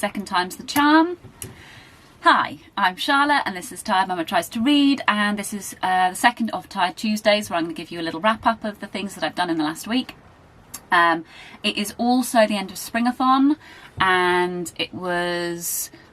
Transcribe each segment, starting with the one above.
Second time's the charm. Hi, I'm Charlotte and this is Tired Mama Tries to Read, and this is the second of Tired Tuesdays where I'm going to give you a little wrap up of the things that I've done in the last week. It is also the end of Springathon, and I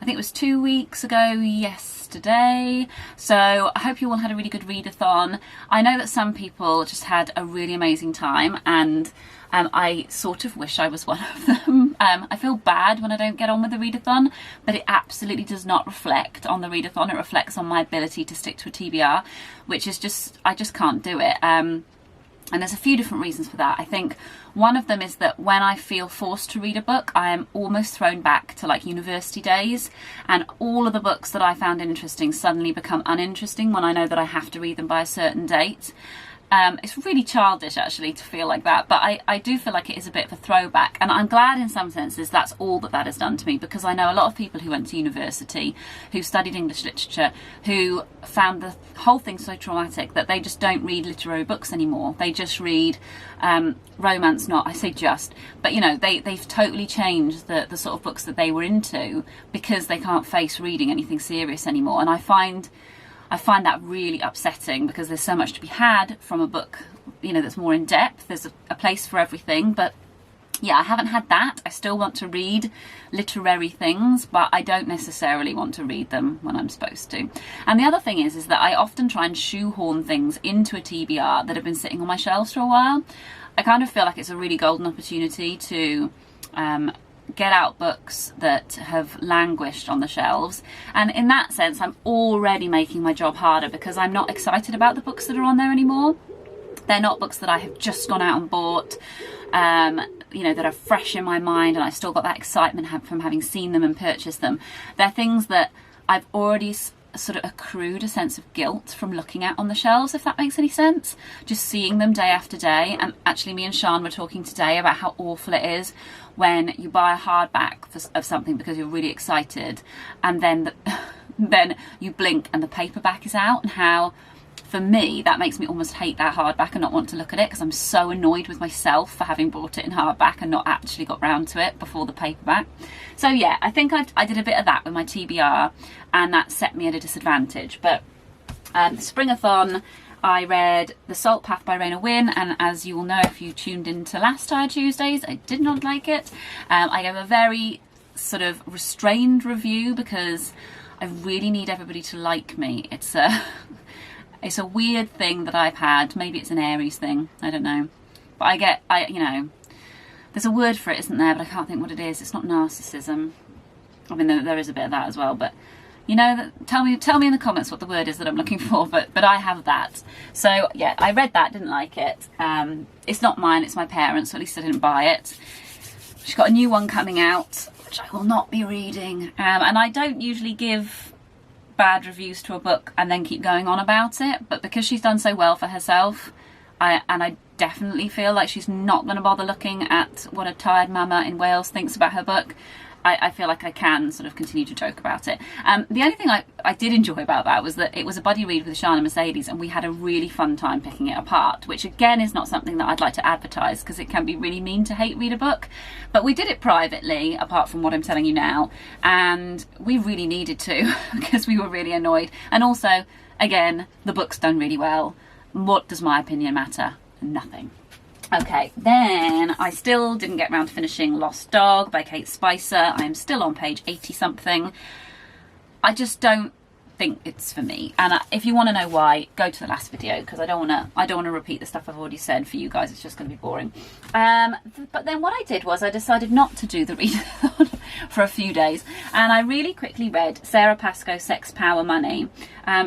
think it was 2 weeks ago yesterday, so I hope you all had a really good read-a-thon. I know that some people just had a really amazing time, and I sort of wish I was one of them. I feel bad when I don't get on with the read-a-thon, but it absolutely does not reflect on the read-a-thon. It reflects on my ability to stick to a TBR, which is just, I just can't do it. And there's a few different reasons for that. I think one of them is that when I feel forced to read a book, I am almost thrown back to like university days, and all of the books that I found interesting suddenly become uninteresting when I know that I have to read them by a certain date. It's really childish actually to feel like that, but I do feel like it is a bit of a throwback, and I'm glad in some senses that's all that has done to me, because I know a lot of people who went to university, who studied English literature, who found the whole thing so traumatic that they just don't read literary books anymore. They just read romance, not, I say just, but you know, they've totally changed the sort of books that they were into because they can't face reading anything serious anymore. And I find that really upsetting, because there's so much to be had from a book, you know, that's more in depth. There's a place for everything, but yeah, I haven't had that. I still want to read literary things, but I don't necessarily want to read them when I'm supposed to. And the other thing is that I often try and shoehorn things into a TBR that have been sitting on my shelves for a while. I kind of feel like it's a really golden opportunity to get out books that have languished on the shelves, and in that sense I'm already making my job harder, because I'm not excited about the books that are on there anymore. They're not books that I have just gone out and bought, you know, that are fresh in my mind and I still got that excitement from having seen them and purchased them. They're things that I've already sort of accrued a sense of guilt from looking at on the shelves, if that makes any sense. Just seeing them day after day. And actually me and Siân were talking today about how awful it is when you buy a hardback of something because you're really excited, and then then you blink and the paperback is out, and how for me that makes me almost hate that hardback and not want to look at it, because I'm so annoyed with myself for having bought it in hardback and not actually got round to it before the paperback. So yeah, I think I did a bit of that with my TBR, and that set me at a disadvantage. But Springathon, I read The Salt Path by Raynor Winn, and as you will know if you tuned into last Tired Tuesdays, I did not like it. I gave a very sort of restrained review because I really need everybody to like me. It's a weird thing that I've had. Maybe it's an Aries thing, I don't know. But you know, there's a word for it, isn't there? But I can't think what it is. It's not narcissism. I mean, there is a bit of that as well, but you know, tell me in the comments what the word is that I'm looking for, but I have that. So yeah, I read that, didn't like it. It's not mine, it's my parents', so at least I didn't buy it. She's got a new one coming out, which I will not be reading. And I don't usually give bad reviews to a book and then keep going on about it, but because she's done so well for herself, I definitely feel like she's not going to bother looking at what a tired mama in Wales thinks about her book. I feel like I can sort of continue to joke about it. The only thing I did enjoy about that was that it was a buddy read with Siân and Mercedes, and we had a really fun time picking it apart, which again is not something that I'd like to advertise because it can be really mean to hate read a book. But we did it privately, apart from what I'm telling you now, and we really needed to because we were really annoyed. And also, again, the book's done really well. What does my opinion matter? Nothing. Okay, then I still didn't get around to finishing Lost Dog by Kate Spicer. I am still on page 80 something. I just don't think it's for me, and if you want to know why, go to the last video, because I don't want to repeat the stuff I've already said for you guys. It's just going to be boring. But then what I did was I decided not to do the read-a-thon for a few days, and I really quickly read Sara Pascoe, Sex, Power, Money.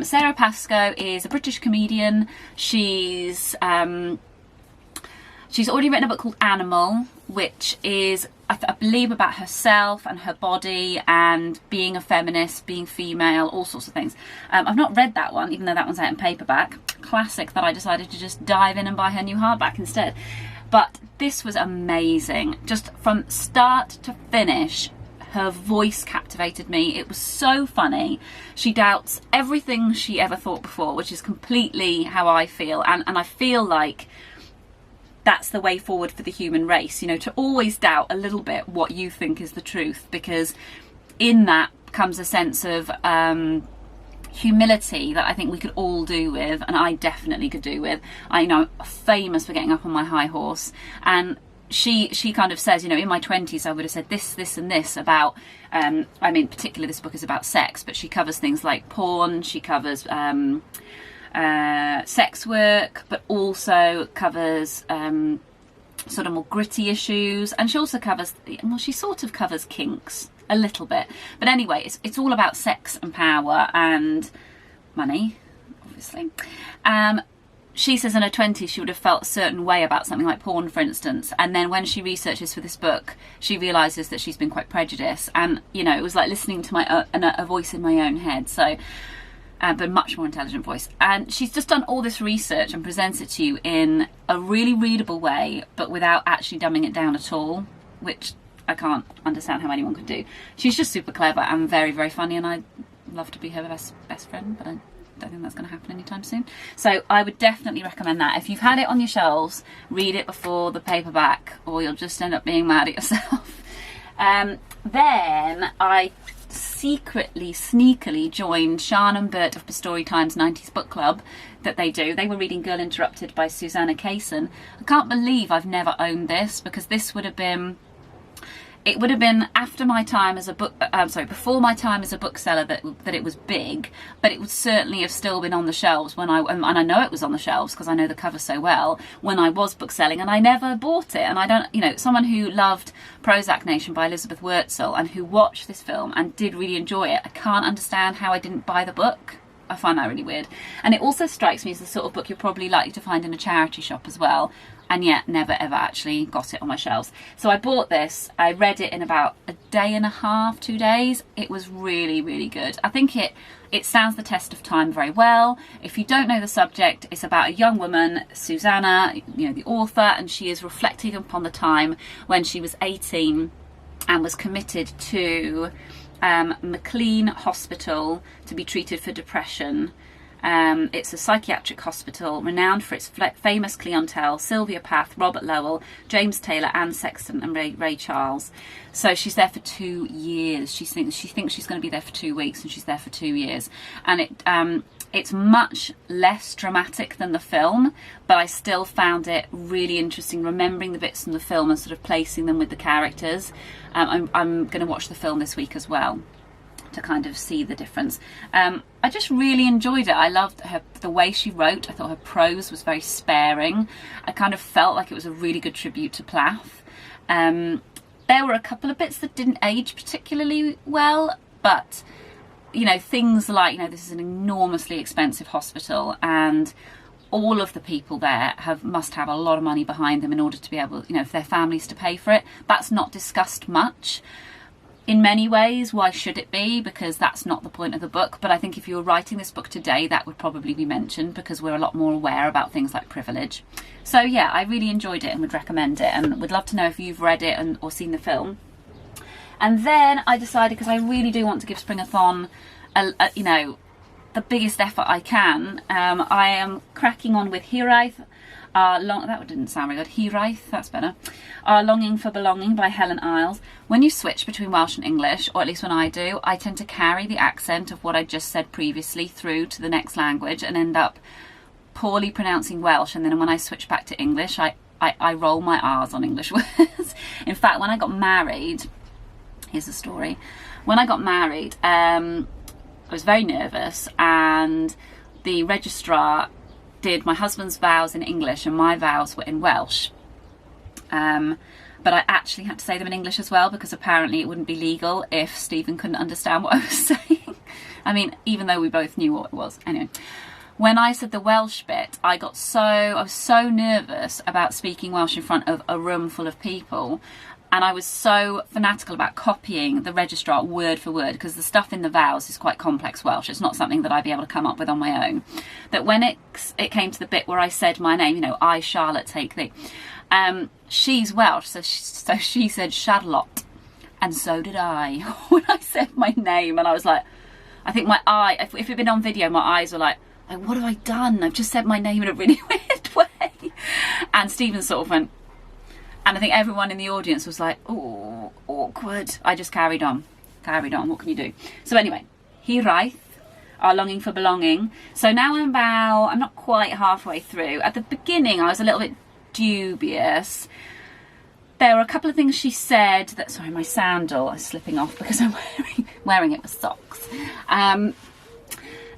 Sara Pascoe is a British comedian. She's already written a book called Animal, which is, I believe, about herself and her body and being a feminist, being female, all sorts of things. I've not read that one, even though that one's out in paperback. Classic that I decided to just dive in and buy her new hardback instead. But this was amazing. Just from start to finish, her voice captivated me. It was so funny. She doubts everything she ever thought before, which is completely how I feel. And I feel like that's the way forward for the human race, you know, to always doubt a little bit what you think is the truth, because in that comes a sense of humility that I think we could all do with, and I definitely could do with. I know I'm famous for getting up on my high horse, and she kind of says, you know, in my 20s I would have said this and this about I mean, particularly this book is about sex, but she covers things like porn, she covers sex work, but also covers sort of more gritty issues, and she also covers, well, she sort of covers kinks a little bit, but anyway, it's all about sex and power and money, obviously. She says in her 20s she would have felt a certain way about something like porn, for instance, and then when she researches for this book she realises that she's been quite prejudiced, and you know, it was like listening to my a voice in my own head, so but a much more intelligent voice. And she's just done all this research and presents it to you in a really readable way, but without actually dumbing it down at all, which I can't understand how anyone could do. She's just super clever and very, very funny, and I'd love to be her best friend, but I don't think that's going to happen anytime soon. So I would definitely recommend that. If you've had it on your shelves, read it before the paperback, or you'll just end up being mad at yourself. Then I secretly, sneakily joined Siân and Bert of PaSTORY Times 90s book club that they do. They were reading Girl Interrupted by Susanna Kaysen. I can't believe I've never owned this, because this would have been, it would have been after my time as a book, before my time as a bookseller that it was big, but it would certainly have still been on the shelves when and I know it was on the shelves because I know the cover so well, when I was bookselling, and I never bought it. And I don't, you know, someone who loved Prozac Nation by Elizabeth Wurtzel and who watched this film and did really enjoy it, I can't understand how I didn't buy the book. I find that really weird. And it also strikes me as the sort of book you're probably likely to find in a charity shop as well, and yet never ever actually got it on my shelves. So I bought this, I read it in about a day and a half, 2 days. It was really, really good. I think it stands the test of time very well. If you don't know the subject, it's about a young woman, Susanna, you know, the author, and she is reflecting upon the time when she was 18 and was committed to McLean Hospital to be treated for depression. It's a psychiatric hospital renowned for its famous clientele: Sylvia Plath, Robert Lowell, James Taylor, Anne Sexton and Ray Charles. So she's there for 2 years. She thinks she's going to be there for 2 weeks, and she's there for 2 years. And it's much less dramatic than the film, but I still found it really interesting, remembering the bits from the film and sort of placing them with the characters. I'm going to watch the film this week as well to kind of see the difference. I just really enjoyed it. I loved the way she wrote. I thought her prose was very sparing. I kind of felt like it was a really good tribute to Plath. There were a couple of bits that didn't age particularly well, but you know, things like, you know, this is an enormously expensive hospital, and all of the people there must have a lot of money behind them in order to be able, you know, for their families to pay for it. That's not discussed much. In many ways, why should it be? Because that's not the point of the book. But I think if you were writing this book today, that would probably be mentioned, because we're a lot more aware about things like privilege. So yeah, I really enjoyed it and would recommend it, and would love to know if you've read it or seen the film. And then I decided, because I really do want to give Springathon you know, the biggest effort I can, I am cracking on with Hiraeth. That didn't sound very good. Hiraeth, that's better. Our Longing for Belonging by Helen Isles. When you switch between Welsh and English, or at least when I do, I tend to carry the accent of what I just said previously through to the next language and end up poorly pronouncing Welsh, and then when I switch back to English, I roll my R's on English words. In fact, when I got married, here's the story. When I got married, I was very nervous, and the registrar did my husband's vows in English and my vows were in Welsh. But I actually had to say them in English as well, because apparently it wouldn't be legal if Stephen couldn't understand what I was saying. I mean, even though we both knew what it was. Anyway, when I said the Welsh bit, I was so nervous about speaking Welsh in front of a room full of people. And I was so fanatical about copying the registrar word for word, because the stuff in the vows is quite complex Welsh. It's not something that I'd be able to come up with on my own. That when it came to the bit where I said my name, you know, I, Charlotte, take thee. She's Welsh, so she said Charlotte. And so did I when I said my name. And I was like, I think my eye, if it had been on video, my eyes were like, what have I done? I've just said my name in a really weird way. And Stephen sort of went, and I think everyone in the audience was like, oh, awkward. I just carried on. carried on. What can you do? So anyway, Hiraeth, Our Longing for Belonging. So now I'm not quite halfway through. At the beginning, I was a little bit dubious. There were a couple of things she said that, sorry, my sandal is slipping off because I'm wearing it with socks.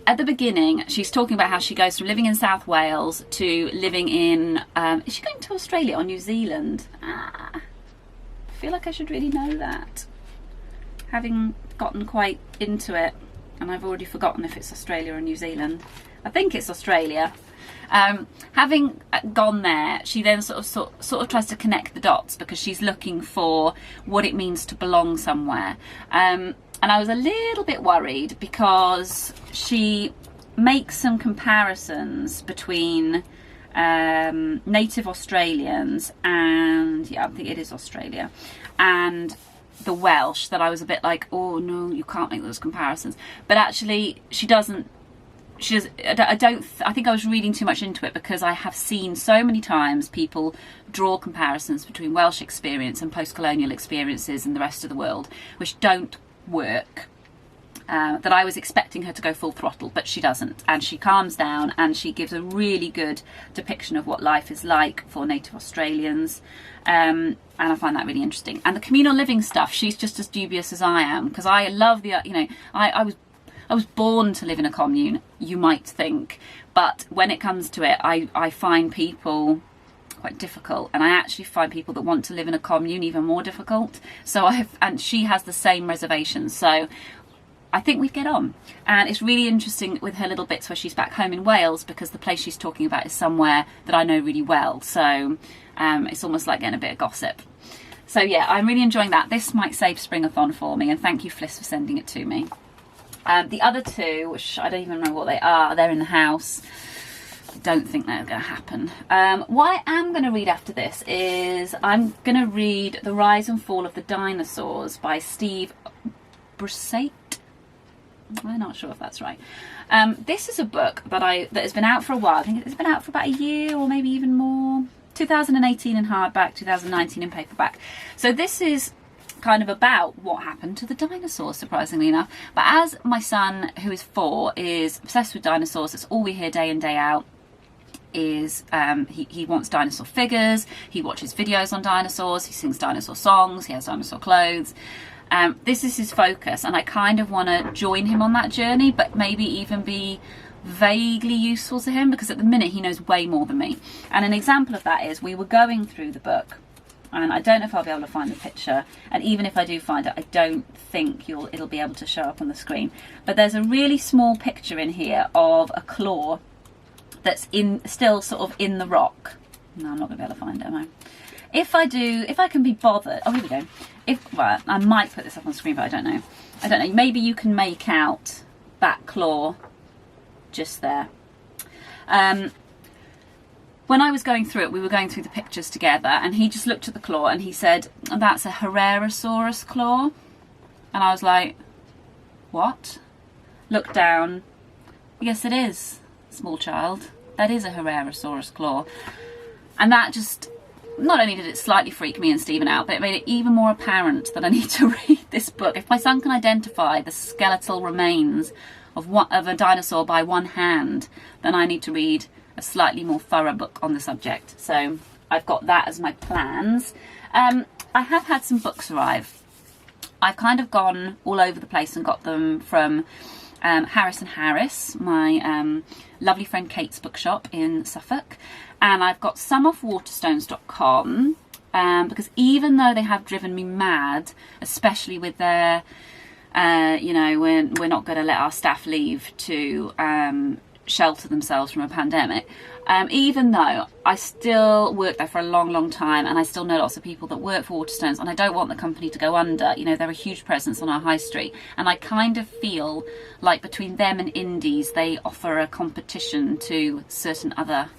At the beginning, she's talking about how she goes from living in South Wales to living in, is she going to Australia or New Zealand? I feel like I should really know that, having gotten quite into it, and I've already forgotten if it's Australia or New Zealand. I think it's Australia. Having gone there, she then sort of tries to connect the dots because she's looking for what it means to belong somewhere. And I was a little bit worried because she makes some comparisons between native Australians and, yeah, I think it is Australia, and the Welsh, that I was a bit like, oh no, you can't make those comparisons. But actually she doesn't. I think I was reading too much into it because I have seen so many times people draw comparisons between Welsh experience and post-colonial experiences in the rest of the world, which don't work. That I was expecting her to go full throttle, but she doesn't, and she calms down and she gives a really good depiction of what life is like for native Australians, and I find that really interesting. And the communal living stuff, she's just as dubious as I am, because I love the, you know, I was born to live in a commune, you might think, but when it comes to it, I find people quite difficult, and I actually find people that want to live in a commune even more difficult. So and she has the same reservations, so I think we'd get on. And it's really interesting with her little bits where she's back home in Wales, because the place she's talking about is somewhere that I know really well, so it's almost like getting a bit of gossip. So yeah, I'm really enjoying that. This might save Springathon for me, and thank you, Fliss, for sending it to me. The other two, which I don't even know what they are, they're in the house. I don't think they're going to happen. What I am going to read after this is I'm going to read The Rise and Fall of the Dinosaurs by Steve Brusatte. I'm not sure if that's right. This is a book that has been out for a while. I think it's been out for about a year or maybe even more. 2018 in hardback, 2019 in paperback. So this is kind of about what happened to the dinosaurs, surprisingly enough. But as my son, who is 4, is obsessed with dinosaurs, it's all we hear day in, day out, is he wants dinosaur figures, he watches videos on dinosaurs, he sings dinosaur songs, he has dinosaur clothes. This is his focus, and I kind of want to join him on that journey, but maybe even be vaguely useful to him, because at the minute he knows way more than me. And an example of that is we were going through the book, and I don't know if I'll be able to find the picture, and even if I do find it, I don't think it'll be able to show up on the screen. But there's a really small picture in here of a claw that's still sort of in the rock. No, I'm not going to be able to find it, am I? If I can be bothered, oh, here we go. Well, I might put this up on the screen, but I don't know. Maybe you can make out that claw just there. When I was going through it, we were going through the pictures together, and he just looked at the claw and he said, that's a Hiraeth claw. And I was like, what? Looked down. Yes, it is, small child. That is a Hiraeth claw. And that just, not only did it slightly freak me and Stephen out, but it made it even more apparent that I need to read this book. If my son can identify the skeletal remains of a dinosaur by one hand, then I need to read a slightly more thorough book on the subject. So I've got that as my plans. I have had some books arrive. I've kind of gone all over the place and got them from Harris and Harris, my lovely friend Kate's bookshop in Suffolk. And I've got some off waterstones.com, because even though they have driven me mad, especially with their, you know, we're not going to let our staff leave to shelter themselves from a pandemic, even though I still worked there for a long time, and I still know lots of people that work for Waterstones, and I don't want the company to go under. You know, they're a huge presence on our high street, and I kind of feel like between them and Indies, they offer a competition to certain other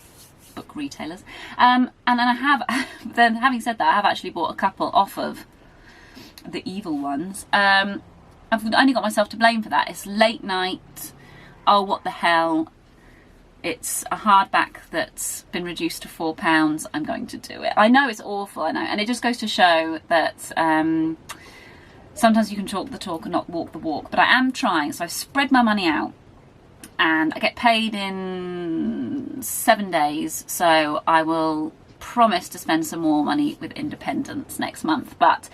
book retailers. And then I have, then having said that, I have actually bought a couple off of the evil ones. I've only got myself to blame for that. It's late night. Oh, what the hell. It's a hardback that's been reduced to £4. I'm going to do it. I know it's awful, I know. And it just goes to show that sometimes you can talk the talk and not walk the walk, but I am trying. So I've spread my money out, and I get paid in 7 days, so I will promise to spend some more money with independence next month. But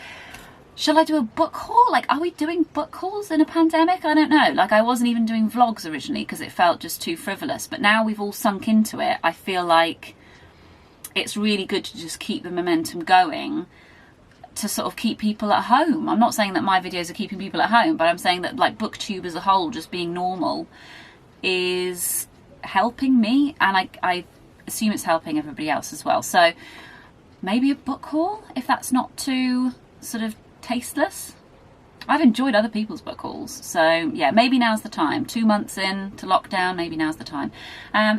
shall I do a book haul? Like, are we doing book hauls in a pandemic? I don't know. Like, I wasn't even doing vlogs originally because it felt just too frivolous, but now we've all sunk into it, I feel like it's really good to just keep the momentum going, to sort of keep people at home. I'm not saying that my videos are keeping people at home, but I'm saying that, like, booktube as a whole, just being normal, is helping me, and I assume it's helping everybody else as well. So maybe a book haul, if that's not too sort of tasteless. I've enjoyed other people's book hauls, so yeah, maybe now's the time. 2 months in to lockdown, maybe now's the time.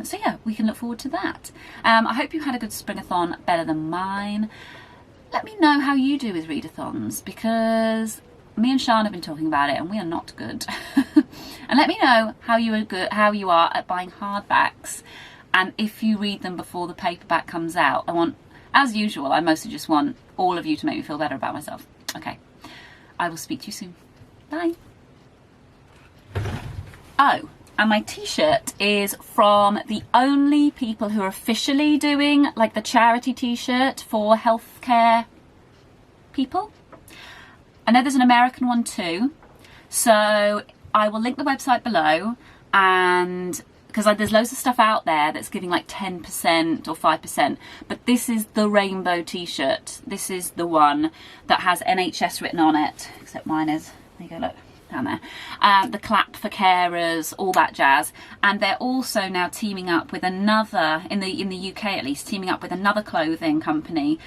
So yeah, we can look forward to that. I hope you had a good Springathon, better than mine. Let me know how you do with readathons, because me and Siân have been talking about it and we are not good. And let me know how you are at buying hardbacks, and if you read them before the paperback comes out. I want, as usual, I mostly just want all of you to make me feel better about myself. Okay, I will speak to you soon. Bye. Oh, and my t-shirt is from the only people who are officially doing, like, the charity t-shirt for healthcare people. I know there's an American one too, so I will link the website below, and because there's loads of stuff out there that's giving like 10% or 5%, but this is the rainbow t-shirt. This is the one that has NHS written on it, except mine is, there you go, look, down there. The clap for carers, all that jazz. And they're also now teaming up with another, in the UK at least, teaming up with another clothing company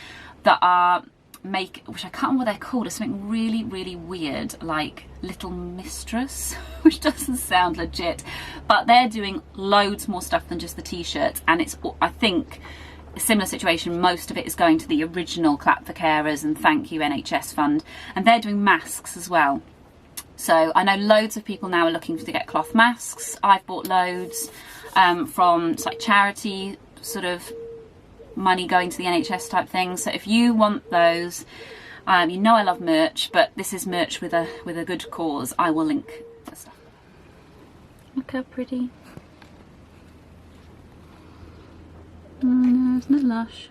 that are which I can't remember what they're called. It's something really, really weird, like Little Mistress, which doesn't sound legit, but they're doing loads more stuff than just the t-shirts, and it's, I think, a similar situation. Most of it is going to the original Clap for Carers and Thank You NHS Fund, and they're doing masks as well. So I know loads of people now are looking to get cloth masks. I've bought loads from, it's like charity sort of money going to the NHS type thing. So if you want those, you know I love merch, but this is merch with a good cause. I will link the stuff. Look how pretty. Isn't it lush?